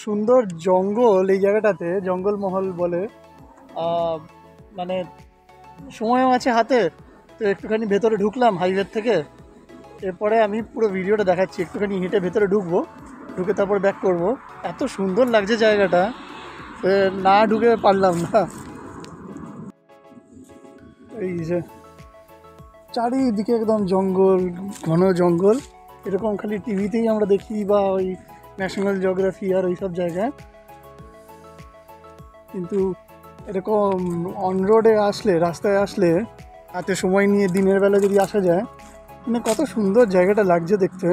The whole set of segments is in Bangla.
সুন্দর জঙ্গল এই জায়গাটাতে, জঙ্গলমহল বলে। মানে সময়ও আছে হাতে, তো একটুখানি ভেতরে ঢুকলাম হাইওয়ে থেকে। এরপরে আমি পুরো ভিডিওটা দেখাচ্ছি, একটুখানি হেঁটে ভেতরে ঢুকবো, ঢুকে তারপর ব্যাক করব। এত সুন্দর লাগছে জায়গাটা, না ঢুকে পারলাম না। এই যে চারিদিকে একদম জঙ্গল, ঘন জঙ্গল। এরকম খালি টিভিতেই আমরা দেখি বা ওই ন্যাশনাল জিওগ্রাফি আর ওই সব জায়গায়, কিন্তু এরকম অন রোডে আসলে, রাস্তায় আসলে, হাতে সময় নিয়ে দিনের বেলা যদি আসা যায়, মানে কত সুন্দর জায়গাটা লাগছে দেখতে।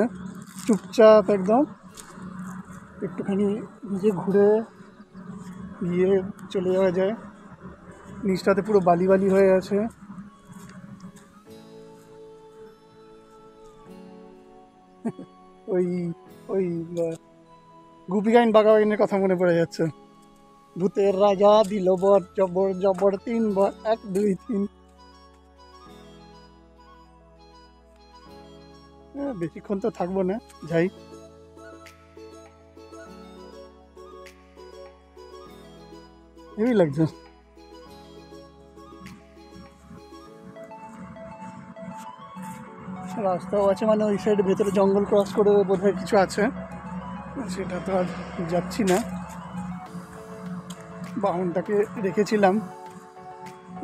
চুপচাপ একদম, একটুখানি নিজে ঘুরে গিয়ে চলে যাওয়া যায়। নিচটাতে পুরো বালি বালি হয়ে আছে। ওই ওই গুপি গাইন বাঘাবাইনের কথা মনে পড়ে যাচ্ছে। ভূতের রাজা দিল বর, জবর জবর 3 বার, 1 2 3। বেশিক্ষণ তো থাকবো না, যাই। হেভি লাগছে। রাস্তাও আছে, মানে ওই সাইডে ভেতরে জঙ্গল ক্রস করে বোধহয় কিছু আছে, সেটা তো আর যাচ্ছি না। বাহনটাকে রেখেছিলাম,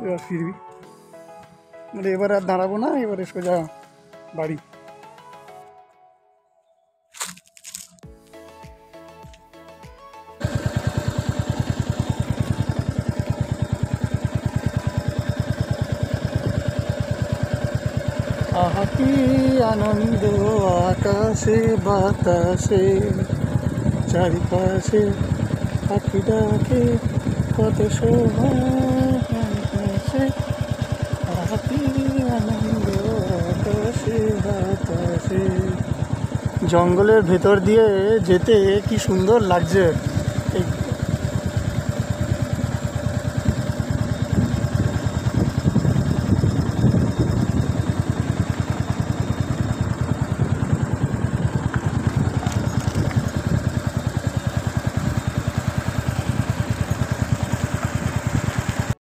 এবার ফিরবি, মানে এবার আর দাঁড়াবো না, এবারে সোজা বাড়ি। আহা কি আনন্দ, আকাশে বাতাসে, চারিপাশে পাখি ডাকে, কত শোভা আকাশে। আহা কি আনন্দ, আকাশে বাতাসে। জঙ্গলের ভেতর দিয়ে যেতে কি সুন্দর লাগছে।